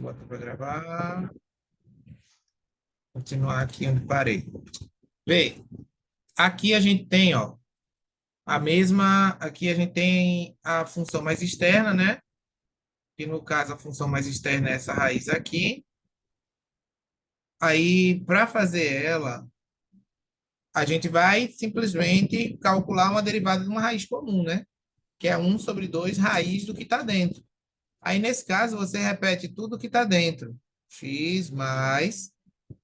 Bota para gravar. Continuar aqui onde parei. Vê, aqui a gente tem, ó, a mesma. Aqui a gente tem a função mais externa, né? Que no caso a função mais externa é essa raiz aqui. Aí, para fazer ela, a gente vai simplesmente calcular uma derivada de uma raiz comum, né? Que é 1/2 raiz do que está dentro. Aí, nesse caso, você repete tudo que está dentro. X mais,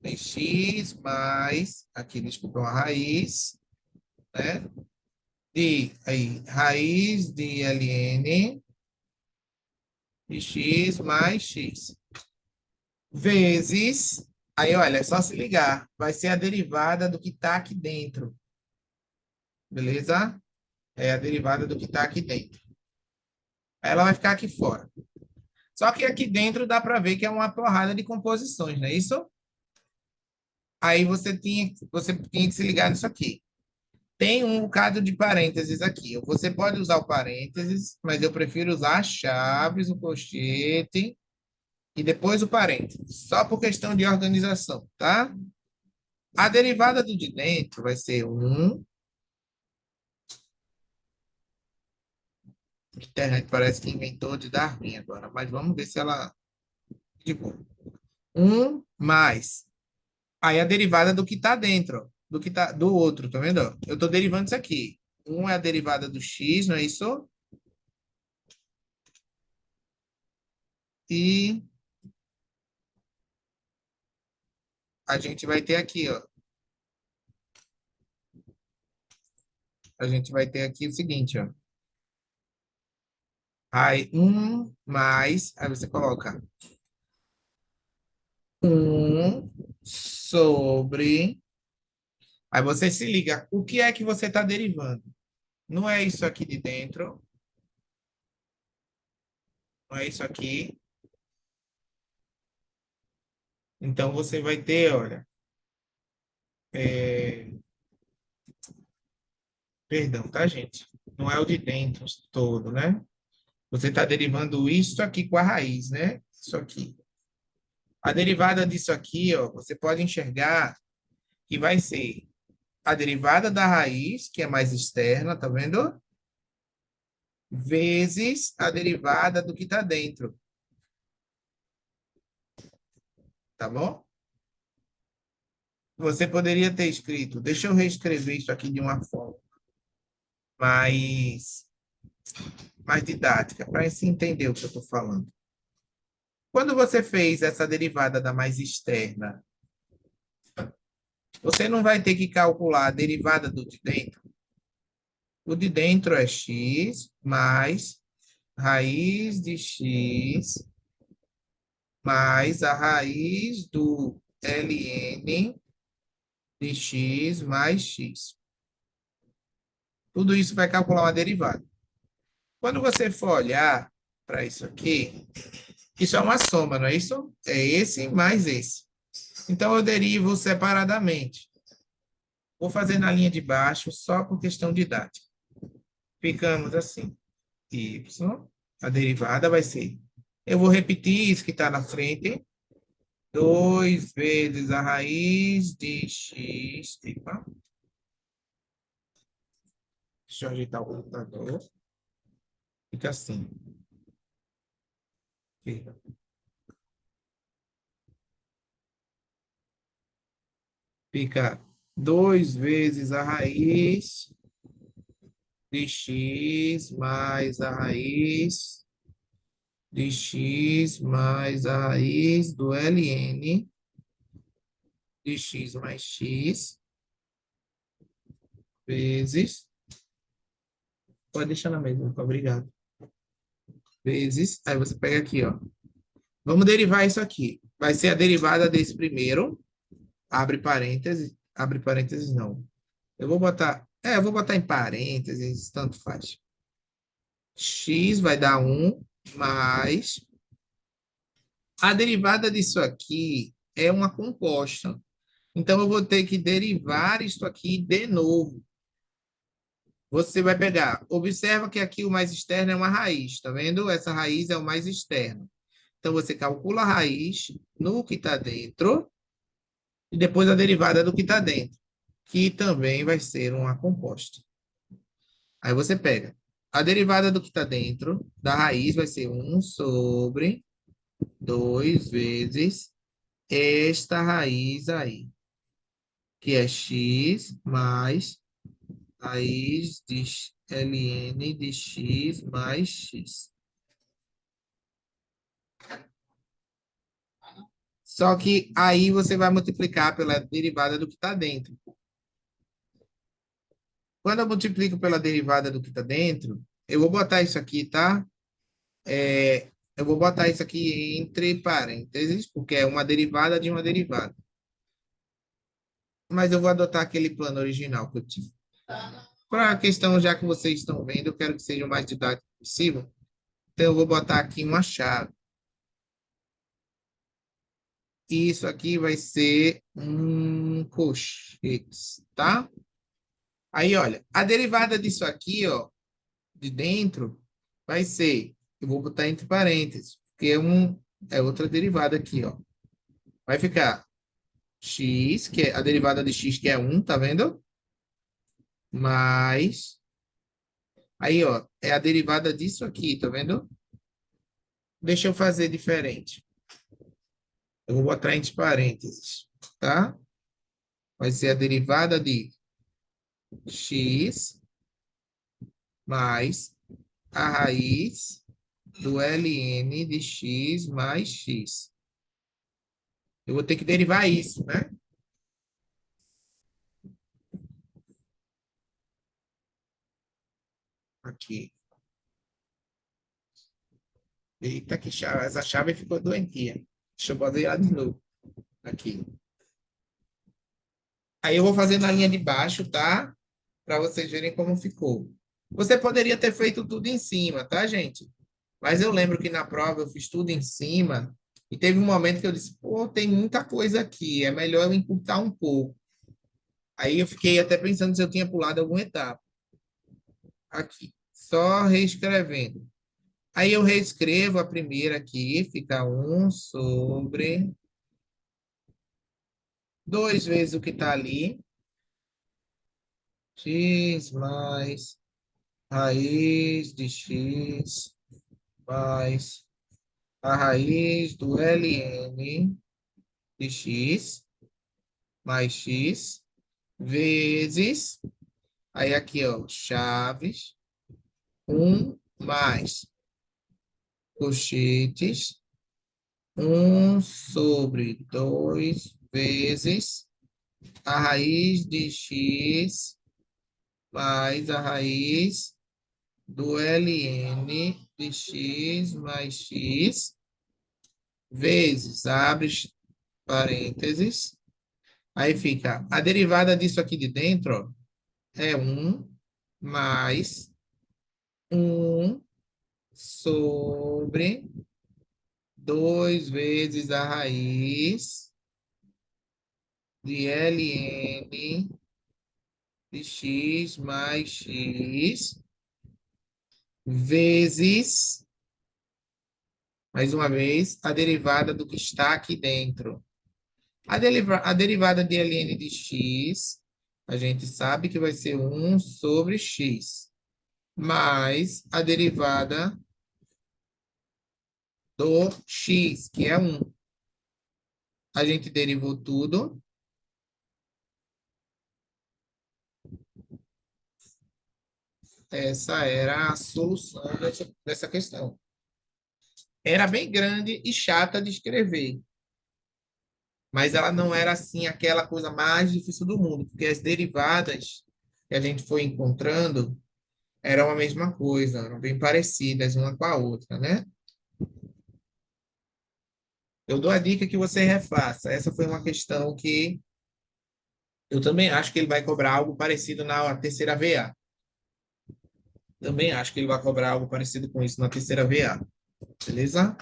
tem x mais, aqui, desculpa, uma raiz, né? De, aí, raiz de ln de x mais x. Vezes, aí, olha, é só se ligar. Vai ser a derivada do que está aqui dentro. Beleza? É a derivada do que está aqui dentro. Aí ela vai ficar aqui fora. Só que aqui dentro dá para ver que é uma porrada de composições, não é isso? Aí você tinha que se ligar nisso aqui. Tem um bocado de parênteses aqui. Você pode usar o parênteses, mas eu prefiro usar as chaves, o colchete e depois o parênteses, só por questão de organização, tá? A derivada do de dentro vai ser 1. A internet parece que inventou de dar ruim agora, mas vamos ver se ela... De boa. 1 mais. Aí a derivada do que está dentro, ó, do que tá do outro, tá vendo? Eu estou derivando isso aqui. 1 é a derivada do x, não é isso? E a gente vai ter aqui, ó. A gente vai ter aqui o seguinte, ó. Aí, 1 mais, aí você coloca 1/. Aí você se liga, o que é que você está derivando? Não é isso aqui de dentro, não é isso aqui. Então você vai ter, olha, perdão, tá, gente? Não é o de dentro todo, né? Você está derivando isso aqui com a raiz, né? Isso aqui. A derivada disso aqui, ó, você pode enxergar que vai ser a derivada da raiz, que é mais externa, tá vendo? Vezes a derivada do que está dentro, tá bom? Você poderia ter escrito, deixa eu reescrever isso aqui de uma forma mais, mais didática, para se entender o que eu estou falando. Quando você fez essa derivada da mais externa, você não vai ter que calcular a derivada do de dentro. O de dentro é x mais raiz de x mais a raiz do ln de x mais x. Tudo isso vai calcular uma derivada. Quando você for olhar para isso aqui, isso é uma soma, não é isso? É esse mais esse. Então, eu derivo separadamente. Vou fazer na linha de baixo só por questão didática. Ficamos assim. Y, a derivada vai ser... Eu vou repetir isso que está na frente. 2 vezes a raiz de x. Epa. Deixa eu ajeitar o computador. Fica assim. Fica 2 vezes a raiz de x mais a raiz de x mais a raiz do ln de x mais x vezes... Pode deixar na mesma, obrigado. Vezes, aí você pega aqui, ó. Vamos derivar isso aqui. Vai ser a derivada desse primeiro. Abre parênteses não. Eu vou botar em parênteses, tanto faz. X vai dar 1 mais... A derivada disso aqui é uma composta. Então, eu vou ter que derivar isso aqui de novo. Você vai pegar... Observa que aqui o mais externo é uma raiz, tá vendo? Essa raiz é o mais externo. Então, você calcula a raiz no que está dentro e depois a derivada do que está dentro, que também vai ser uma composta. Aí você pega a derivada do que está dentro da raiz vai ser 1 sobre 2 vezes esta raiz aí, que é x mais raiz de ln de x mais x. Só que aí você vai multiplicar pela derivada do que está dentro. Quando eu multiplico pela derivada do que está dentro, eu vou botar isso aqui, tá? Eu vou botar isso aqui entre parênteses, porque é uma derivada de uma derivada. Mas eu vou adotar aquele plano original que eu tive. Para a questão, já que vocês estão vendo, eu quero que seja o mais didático possível. Então, eu vou botar aqui uma chave. E isso aqui vai ser um colchetes, tá? Aí, olha, a derivada disso aqui, ó, de dentro, vai ser, eu vou botar entre parênteses, porque é outra derivada aqui, ó. Vai ficar x, que é a derivada de x, que é 1, tá vendo? Mais, aí, ó, é a derivada disso aqui, tá vendo? Deixa eu fazer diferente. Eu vou botar entre parênteses, tá? Vai ser a derivada de x mais a raiz do ln de x mais x. Eu vou ter que derivar isso, né? Aqui. Eita, que chave. Essa chave ficou doentinha. Deixa eu botar ela de novo. Aqui. Aí eu vou fazer na linha de baixo, tá? Para vocês verem como ficou. Você poderia ter feito tudo em cima, tá, gente? Mas eu lembro que na prova eu fiz tudo em cima e teve um momento que eu disse, pô, tem muita coisa aqui, é melhor eu encurtar um pouco. Aí eu fiquei até pensando se eu tinha pulado alguma etapa. Aqui, só reescrevendo. Aí eu reescrevo a primeira aqui, fica 1 sobre 2 vezes o que está ali, x mais raiz de x mais a raiz do ln de x mais x vezes, aí aqui, ó, chaves, 1 mais colchetes, 1 sobre 2 vezes a raiz de x mais a raiz do ln de x mais x vezes, abre parênteses, aí fica, a derivada disso aqui de dentro, ó, é 1 mais 1 sobre 2 vezes a raiz de ln de x mais x vezes, mais uma vez, a derivada do que está aqui dentro. A derivada de ln de x, a gente sabe que vai ser 1 sobre x, mais a derivada do x, que é 1. A gente derivou tudo. Essa era a solução dessa questão. Era bem grande e chata de escrever, mas ela não era assim aquela coisa mais difícil do mundo, porque as derivadas que a gente foi encontrando eram a mesma coisa, eram bem parecidas uma com a outra, né? Eu dou a dica que você refaça. Essa foi uma questão que eu também acho que ele vai cobrar algo parecido na terceira VA. Também acho que ele vai cobrar algo parecido com isso na terceira VA. Beleza?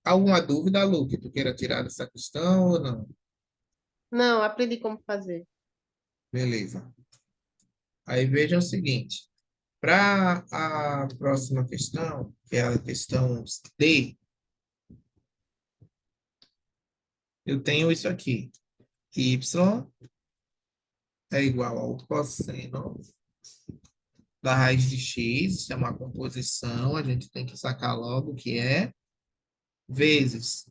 Alguma dúvida, Lu, que tu queira tirar dessa questão ou não? Não, aprendi como fazer. Beleza. Aí veja o seguinte. Para a próxima questão, que é a questão D, eu tenho isso aqui. Y é igual ao cosseno da raiz de x, isso é uma composição, a gente tem que sacar logo o que é, vezes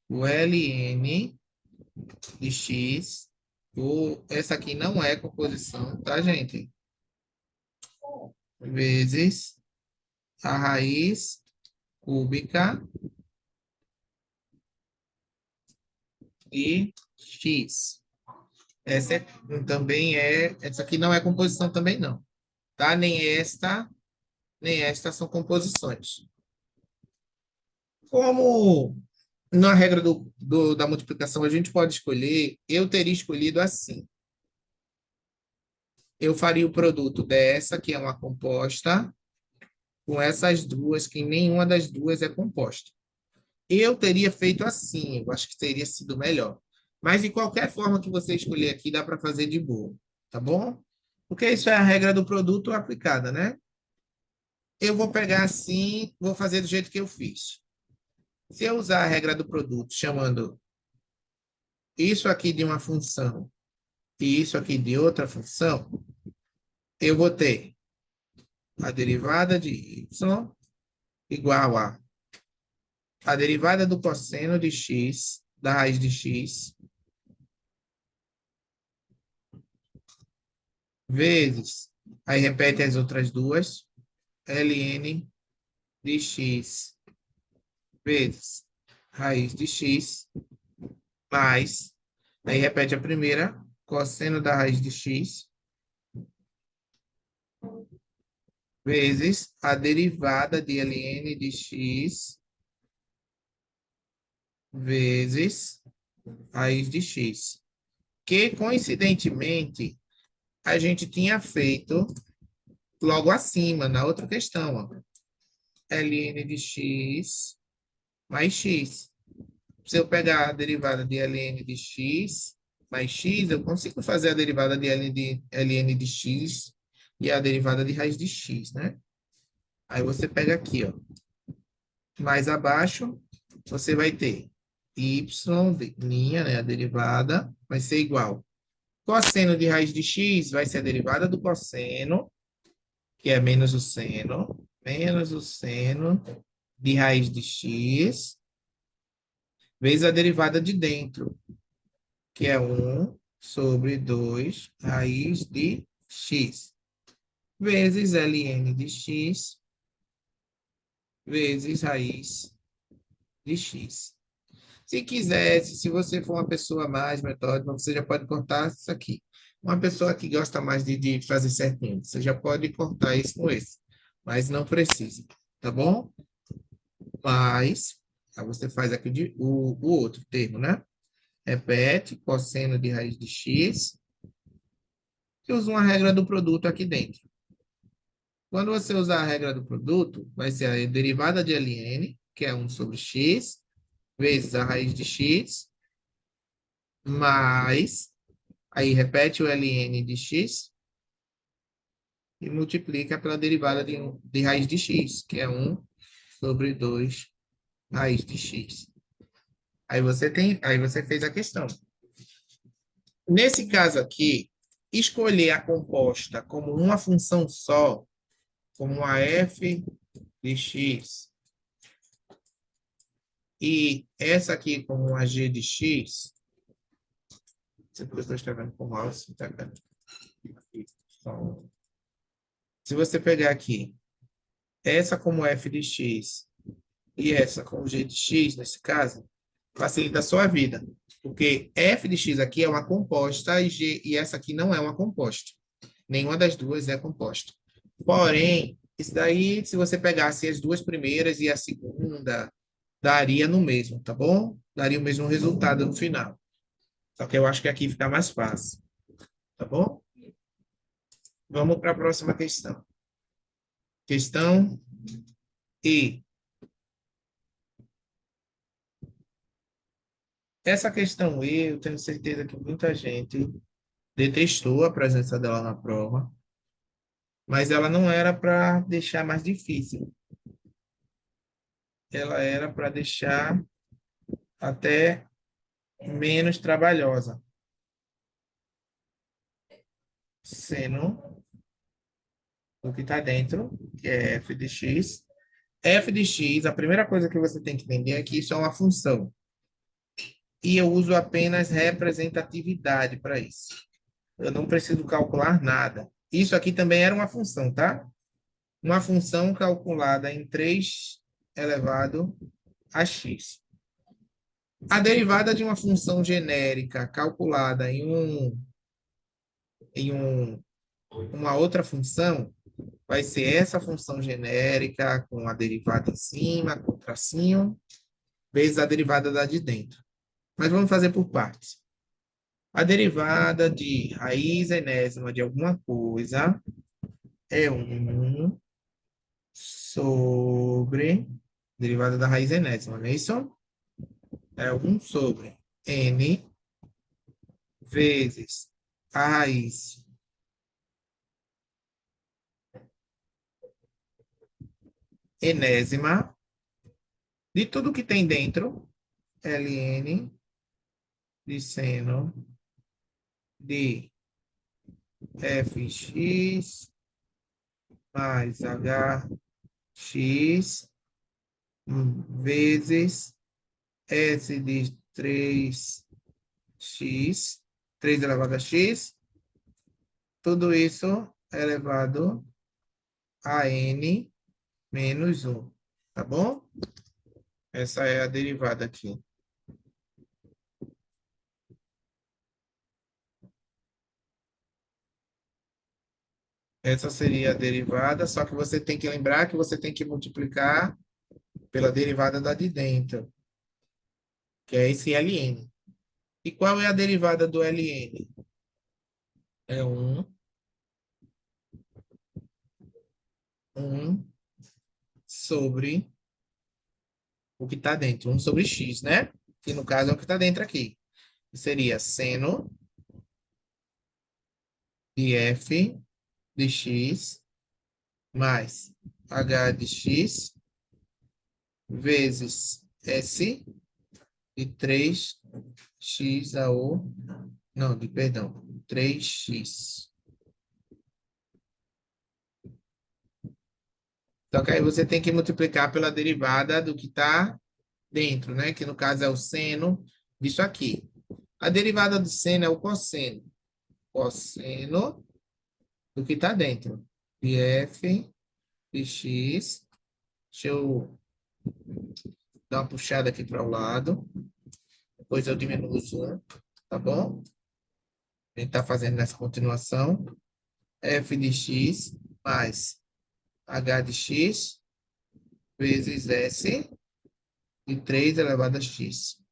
o ln de x, essa aqui não é composição, tá, gente? Vezes a raiz cúbica de x. Essa também essa aqui não é composição também não, tá? Nem esta são composições. Como na regra da multiplicação a gente pode escolher, eu teria escolhido assim. Eu faria o produto dessa, que é uma composta, com essas duas, que nenhuma das duas é composta. Eu teria feito assim, eu acho que teria sido melhor. Mas de qualquer forma que você escolher aqui, dá para fazer de boa, tá bom? Porque isso é a regra do produto aplicada, né? Eu vou pegar assim, vou fazer do jeito que eu fiz. Se eu usar a regra do produto, chamando isso aqui de uma função e isso aqui de outra função, eu vou ter a derivada de y igual a derivada do cosseno de x, da raiz de x, vezes, aí repete as outras duas, ln de x vezes raiz de x, mais, aí repete a primeira, cosseno da raiz de x, vezes a derivada de ln de x, vezes raiz de x. Que, coincidentemente, a gente tinha feito logo acima, na outra questão, ó. ln de x mais x. Se eu pegar a derivada de ln de x mais x, eu consigo fazer a derivada de ln de x e a derivada de raiz de x, né? Aí você pega aqui, ó. Mais abaixo, você vai ter y, linha, né? A derivada vai ser igual. Cosseno de raiz de x vai ser a derivada do cosseno, que é menos o seno de raiz de x, vezes a derivada de dentro, que é 1 sobre 2 raiz de x, vezes ln de x, vezes raiz de x. Se quisesse, se você for uma pessoa mais metódica, você já pode cortar isso aqui. Uma pessoa que gosta mais de fazer certinho, você já pode cortar isso com esse, mas não precisa, tá bom? Mas, aí você faz aqui o outro termo, né? Repete, cosseno de raiz de x, e usa uma regra do produto aqui dentro. Quando você usar a regra do produto, vai ser a derivada de ln, que é 1 sobre x, vezes a raiz de x, mais, aí repete o ln de x, e multiplica pela derivada de raiz de x, que é 1 sobre 2 raiz de x. Aí você fez a questão. Nesse caso aqui, escolher a composta como uma função só, como a f de x, e essa aqui como uma g de x, se eu estou escrevendo com mouse, tá vendo? Então, se você pegar aqui, essa como f de x e essa como g de x, nesse caso, facilita a sua vida. Porque f de x aqui é uma composta e essa aqui não é uma composta. Nenhuma das duas é composta. Porém, isso daí, se você pegasse as duas primeiras e a segunda, daria no mesmo, tá bom? Daria o mesmo resultado no final. Só que eu acho que aqui fica mais fácil, tá bom? Vamos para a próxima questão. Questão E. Essa questão E, eu tenho certeza que muita gente detestou a presença dela na prova. Mas ela não era para deixar mais difícil. Ela era para deixar até menos trabalhosa. Seno do que está dentro, que é f de x. F de x, a primeira coisa que você tem que entender é que isso é uma função. E eu uso apenas representatividade para isso. Eu não preciso calcular nada. Isso aqui também era uma função, tá? Uma função calculada em 3 elevado a x. A derivada de uma função genérica calculada em uma outra função vai ser essa função genérica com a derivada em cima, com o tracinho, vezes a derivada da de dentro. Mas vamos fazer por partes. A derivada de raiz enésima de alguma coisa é 1 sobre derivada da raiz enésima, não é isso? É 1 sobre n vezes a raiz enésima de tudo que tem dentro, ln de seno de fx mais hx vezes s de 3x, 3 elevado a x, tudo isso elevado a n menos 1, tá bom? Essa é a derivada aqui. Essa seria a derivada, só que você tem que lembrar que você tem que multiplicar pela derivada da de dentro, que é esse ln. E qual é a derivada do ln? É 1 sobre o que está dentro, 1 sobre x, né? Que no caso é o que está dentro aqui. Seria seno de f de x mais h de x vezes s de 3x ao... Não, perdão, 3x. Só que aí você tem que multiplicar pela derivada do que está dentro, né? Que no caso é o seno disso aqui. A derivada do seno é o cosseno. Cosseno do que está dentro. De f de x. Deixa eu dar uma puxada aqui para o lado. Depois eu diminuo o zoom, tá bom? A gente está fazendo nessa continuação. F de x mais h de x vezes s de 3 elevado a x.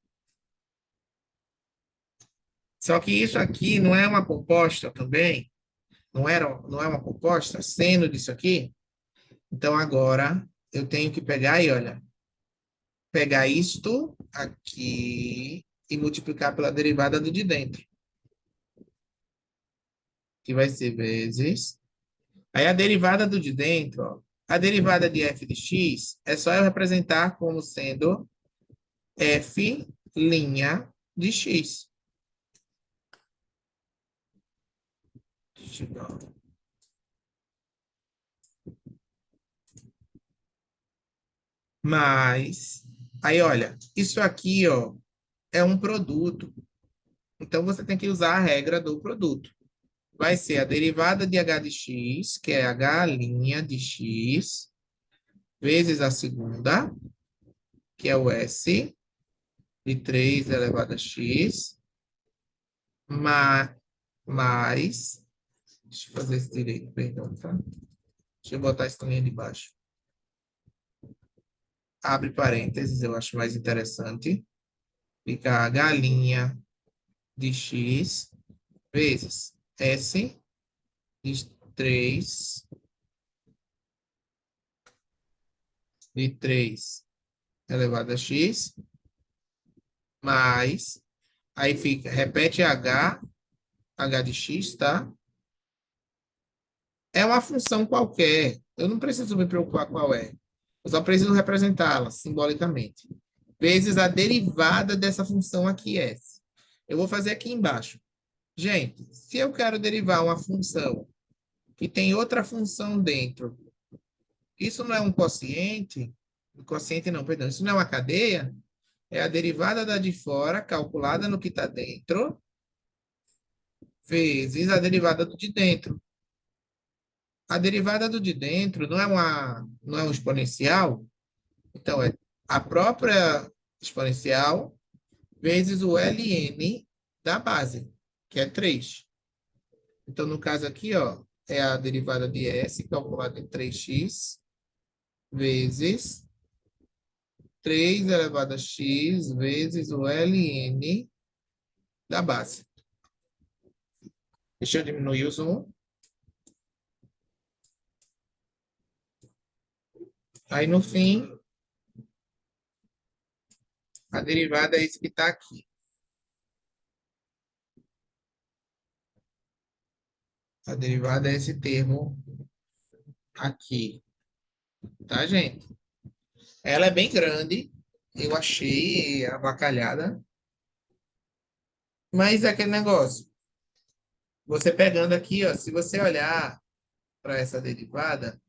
Só que isso aqui não é uma composta também? Não é uma composta? Seno disso aqui? Então, agora, eu tenho que pegar e, olha, pegar isto aqui e multiplicar pela derivada do de dentro, que vai ser vezes. Aí, a derivada do de dentro, ó, a derivada de f de x é só eu representar como sendo f' de x. Mas, aí, olha, isso aqui, ó, é um produto. Então, você tem que usar a regra do produto. Vai ser a derivada de h de x, que é h' de x, vezes a segunda, que é o s, de 3 elevado a x, mais, deixa eu fazer isso direito, perdão, tá? Deixa eu botar essa linha de baixo. Abre parênteses, eu acho mais interessante. Fica h' de x, vezes s de 3 de 3 elevado a x, mais, aí fica, repete h de x, tá? É uma função qualquer. Eu não preciso me preocupar qual é. Eu só preciso representá-la simbolicamente. Vezes a derivada dessa função aqui, S. Eu vou fazer aqui embaixo. Gente, se eu quero derivar uma função que tem outra função dentro, isso não é um quociente? Quociente não, perdão. Isso não é uma cadeia? É a derivada da de fora, calculada no que está dentro, vezes a derivada do de dentro. A derivada do de dentro não é um exponencial, então é a própria exponencial vezes o ln da base, que é 3. Então, no caso aqui, ó, é a derivada de s calculada em 3x vezes 3 elevado a x vezes o ln da base. Deixa eu diminuir o zoom. Aí, no fim, a derivada é isso que está aqui. A derivada é esse termo aqui, tá, gente? Ela é bem grande, eu achei avacalhada, mas é aquele negócio. Você pegando aqui, ó, se você olhar para essa derivada,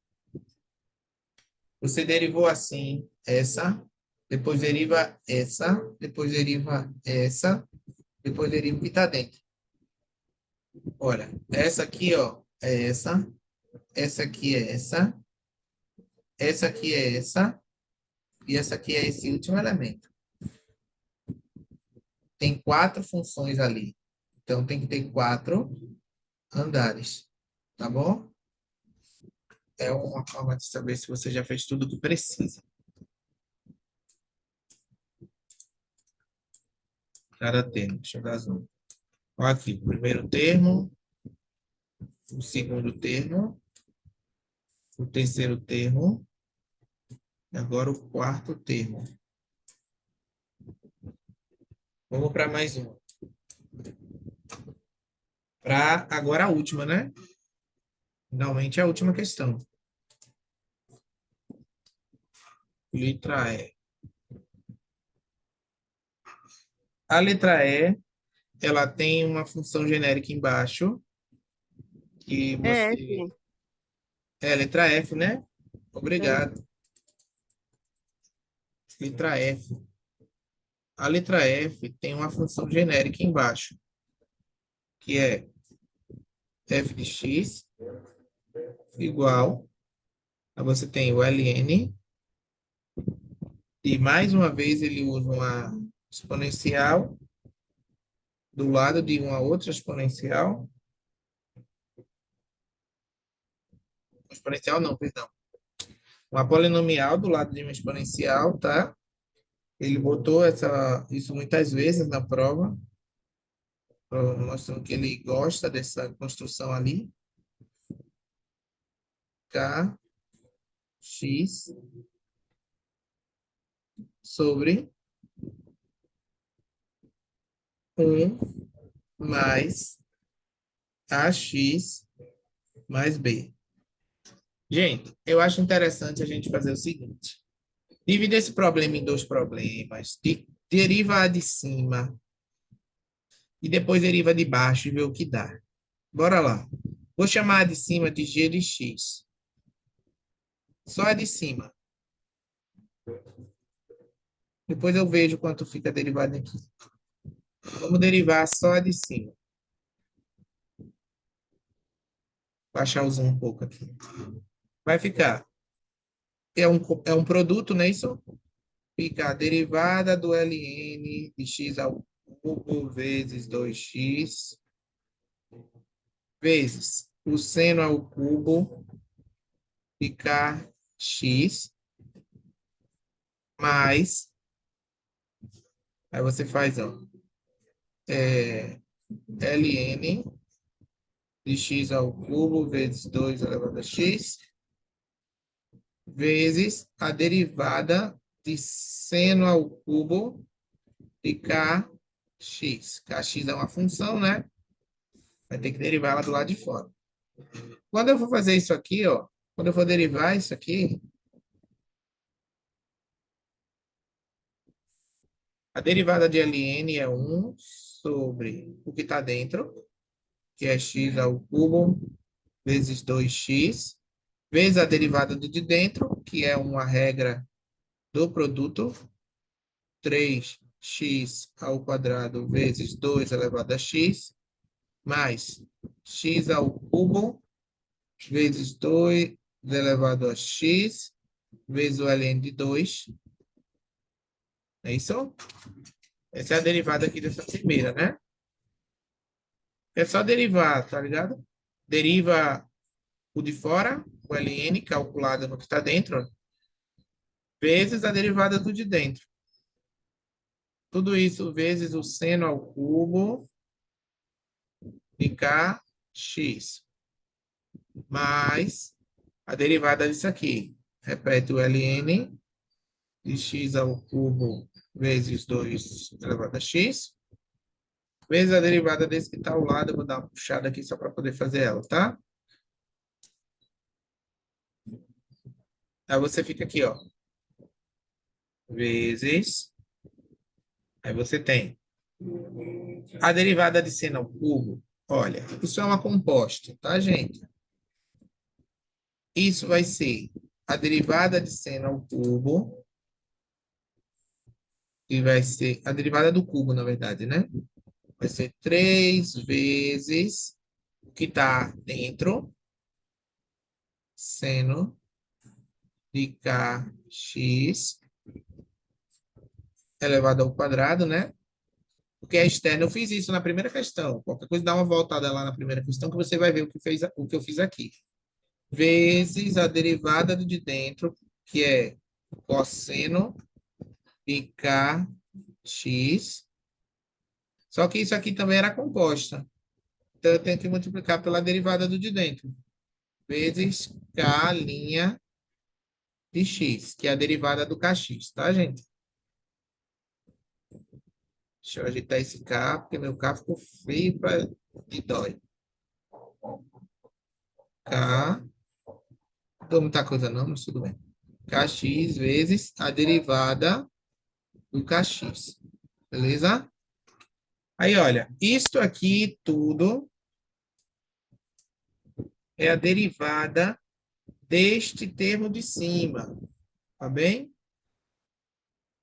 você derivou assim, essa, depois deriva essa, depois deriva essa, depois deriva o que está dentro. Olha, essa aqui, ó, é essa aqui é essa aqui é essa, e essa aqui é esse último elemento. Tem 4 funções ali. Então, tem que ter 4 andares, tá bom? É uma forma de saber se você já fez tudo o que precisa. Cada termo, deixa eu dar zoom. Olha aqui, o primeiro termo, o segundo termo, o terceiro termo, e agora o quarto termo. Vamos para mais um. Para agora a última, né? Finalmente a última questão. Letra E. A letra E, ela tem uma função genérica embaixo, que É, você... sim. É, letra F, né? É. Obrigado. Letra F. A letra F tem uma função genérica embaixo, que é f de x igual a você tem o ln, e mais uma vez ele usa uma exponencial do lado de uma outra exponencial. Exponencial não, perdão. Uma polinomial do lado de uma exponencial, tá? Ele botou isso muitas vezes na prova, mostrando que ele gosta dessa construção ali. K, x sobre 1 mais ax mais b. Gente, eu acho interessante a gente fazer o seguinte. Divide esse problema em dois problemas. Deriva a de cima e depois deriva a de baixo e vê o que dá. Bora lá. Vou chamar a de cima de g de x. Só a de cima. Depois eu vejo quanto fica derivado aqui. Vamos derivar só a de cima. Baixar o zoom um pouco aqui. Vai ficar. É um produto, não é isso? Fica a derivada do ln de x ao cubo vezes 2x vezes o seno ao cubo de kx mais, aí você faz, ó, ln de x ao cubo vezes 2 elevado a x vezes a derivada de seno ao cubo de kx. Kx é uma função, né? Vai ter que derivar ela do lado de fora. Quando eu for fazer isso aqui, ó, quando eu for derivar isso aqui, a derivada de ln é 1 sobre o que está dentro, que é x ao cubo vezes 2x, vezes a derivada do de dentro, que é uma regra do produto, 3x ao quadrado vezes 2 elevado a x, mais x ao cubo vezes 2 elevado a x, vezes o ln de 2. É isso? Essa é a derivada aqui dessa primeira, né? É só derivar, tá ligado? Deriva o de fora, o ln, calculado no que está dentro, ó, vezes a derivada do de dentro. Tudo isso vezes o seno ao cubo de kx, mais a derivada disso aqui. Repete o ln de x ao cubo vezes 2 elevado a x, vezes a derivada desse que está ao lado. Eu vou dar uma puxada aqui só para poder fazer ela, tá? Aí você fica aqui, ó, vezes. Aí você tem a derivada de seno ao cubo. Olha, isso é uma composta, tá, gente? Isso vai ser a derivada de seno ao cubo, que vai ser a derivada do cubo, na verdade, né? Vai ser 3 vezes o que está dentro, seno de kx elevado ao quadrado, né? Porque é externo. Eu fiz isso na primeira questão. Qualquer coisa, dá uma voltada lá na primeira questão que você vai ver o que eu fiz aqui. Vezes a derivada do de dentro, que é cosseno de kx. Só que isso aqui também era composta. Então, eu tenho que multiplicar pela derivada do de dentro. Vezes k' de x, que é a derivada do kx, tá, gente? Deixa eu ajeitar esse k, porque meu k ficou feio para de dói. K, não dou muita coisa não, mas tudo bem. Kx vezes a derivada do kx. Beleza? Aí, olha, isto aqui tudo é a derivada deste termo de cima, tá bem?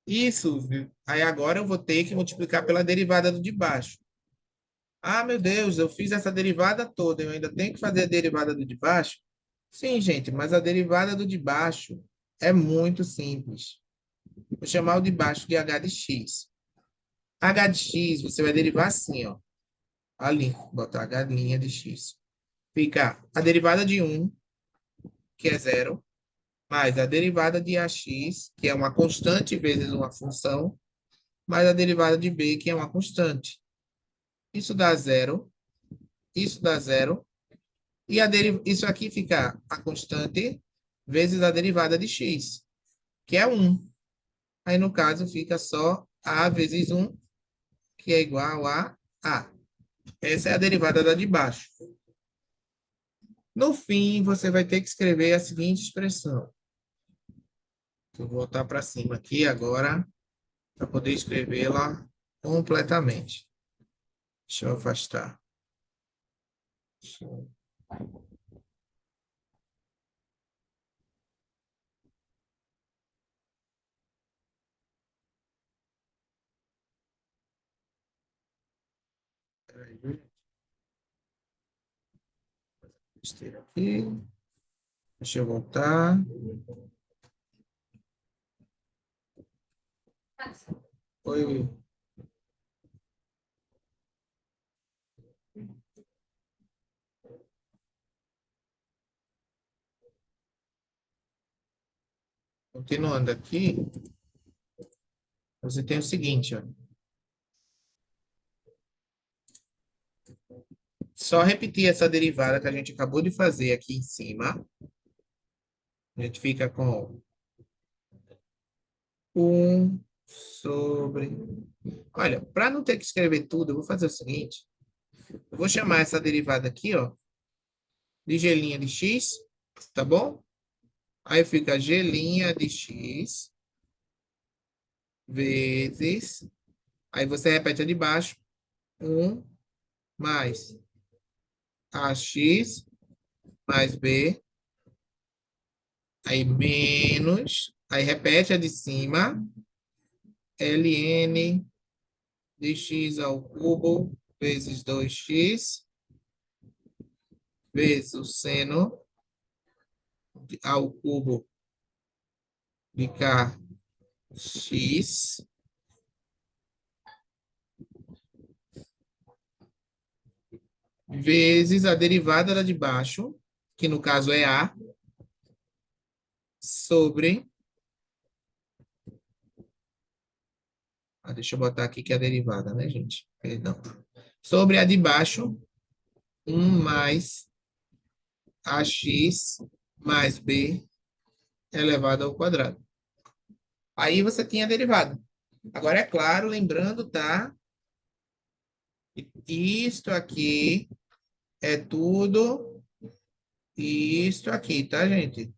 Isso, viu? Aí agora eu vou ter que multiplicar pela derivada do de baixo. Ah, meu Deus, eu fiz essa derivada toda, eu ainda tenho que fazer a derivada do de baixo? Sim, gente, mas a derivada do de baixo é muito simples. Vou chamar o de baixo de h de x. H de x, você vai derivar assim, ó. Ali, botar h' de x. Fica a derivada de 1, que é zero, mais a derivada de ax, que é uma constante vezes uma função, mais a derivada de b, que é uma constante. Isso dá zero, isso dá zero, e isso aqui fica a constante vezes a derivada de x, que é 1. Aí, no caso, fica só a vezes 1, que é igual a a. Essa é a derivada da de baixo. No fim, você vai ter que escrever a seguinte expressão. Vou voltar para cima aqui agora, para poder escrevê-la completamente. Deixa eu afastar. Peraí, besteira aqui. Deixa eu voltar. Oi. Continuando aqui, você tem o seguinte, ó. Só repetir essa derivada que a gente acabou de fazer aqui em cima. A gente fica com 1 sobre... Olha, para não ter que escrever tudo, eu vou fazer o seguinte. Eu vou chamar essa derivada aqui, ó, de g' de x, tá bom? Aí fica g' de x vezes, aí você repete a de baixo, 1 mais ax mais b, aí menos, aí repete a de cima, ln de x ao cubo vezes 2x vezes o seno ao cubo de kx vezes a derivada da de baixo, que no caso é a, sobre... deixa eu botar aqui que é a derivada, né, gente? Perdão. Sobre a de baixo, 1 mais ax mais b elevado ao quadrado. Aí você tinha a derivada. Agora, é claro, lembrando, tá? Isto aqui é tudo isto aqui, tá, gente?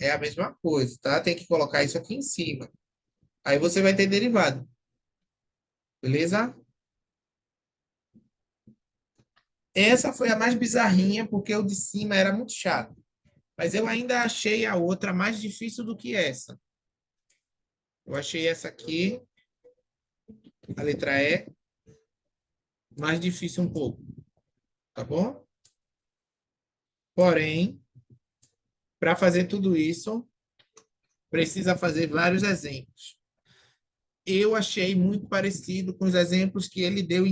É a mesma coisa, tá? Tem que colocar isso aqui em cima. Aí você vai ter derivada. Beleza? Essa foi a mais bizarrinha, porque o de cima era muito chato. Mas eu ainda achei a outra mais difícil do que essa. Eu achei essa aqui, a letra E, mais difícil um pouco. Tá bom? Porém, para fazer tudo isso, precisa fazer vários exemplos. Eu achei muito parecido com os exemplos que ele deu,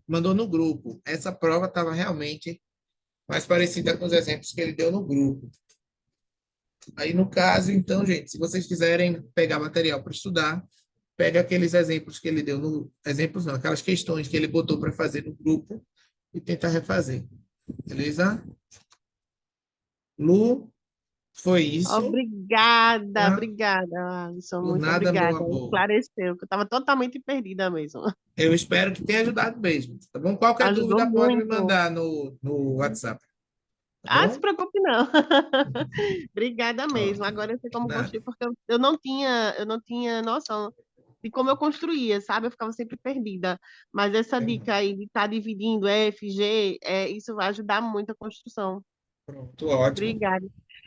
mandou no grupo. Essa prova estava realmente mais parecida com os exemplos que ele deu no grupo. Aí, no caso, então, gente, se vocês quiserem pegar material para estudar, pega aqueles exemplos que ele deu no... Exemplos não, aquelas questões que ele botou para fazer no grupo e tenta refazer. Beleza? Lu, foi isso. Obrigada, Tá? obrigada, Alisson, Por muito nada, meu obrigada. amor. Esclareceu, que eu estava totalmente perdida mesmo. Eu espero que tenha ajudado mesmo, tá bom? Qualquer Ajudou dúvida pode me muito. mandar no WhatsApp, tá Ah, se bom? preocupe não. Obrigada Ó, mesmo. Agora eu sei como nada. construir, porque eu não tinha noção de como eu construía, sabe? Eu ficava sempre perdida. Mas essa dica aí de estar dividindo F, G, isso vai ajudar muito a construção. Pronto, ótimo. Obrigada.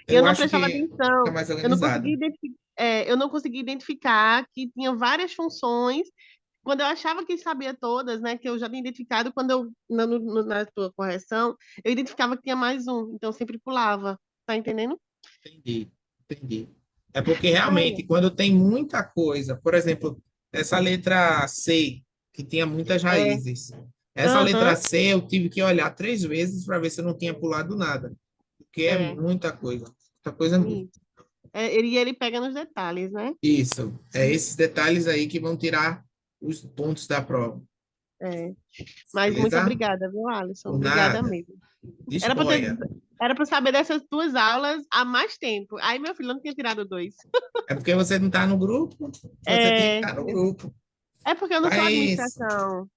E eu Eu não acho prestava que fica atenção, mais eu não organizado. conseguia identificar que tinha várias funções. Quando eu achava que sabia todas, né, que eu já tinha identificado, quando eu, na tua correção, eu identificava que tinha mais um, então eu sempre pulava. Tá entendendo? Entendi, entendi. É porque Isso aí. realmente, quando tem muita coisa, por exemplo, essa letra C, que tinha muitas É, raízes. Essa letra aham, C eu tive que olhar 3 vezes para ver se eu não tinha pulado nada. Porque é é, muita coisa mesmo. isso. Ele pega nos detalhes, né? Isso, é esses detalhes aí que vão tirar os pontos da prova. É. Mas muito Beleza? obrigada, viu, Alisson? Por Obrigada nada. mesmo. Era para ter, Disponha. era para saber dessas tuas aulas há mais tempo. Aí meu filho não tinha tirado dois. É porque você não está no grupo, você tinha que É, estar no grupo. é porque eu não sou Mas, administração.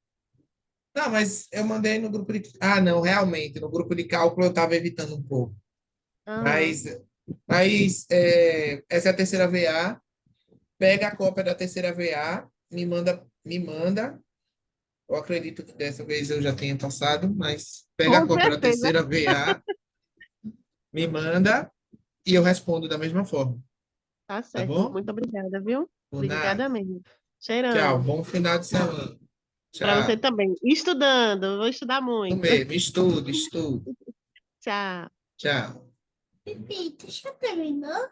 não, mas eu mandei no grupo de... Ah, não, realmente, no grupo de cálculo eu estava evitando um pouco. Aham. Mas, essa é a terceira VA. Pega a cópia da terceira VA, me manda. Eu acredito que dessa vez eu já tenha passado, mas pega a Com cópia da certeza. terceira VA, me manda e eu respondo da mesma forma, Tá tá certo. bom? Muito obrigada, viu? Por Obrigada nada. mesmo. Tchau, Cheirando. bom final de semana. Para você Tchau. também. Estudando. Vou estudar Tu muito. mesmo, estudo, estudo. Tchau. Tchau. Pipi, tu já terminou?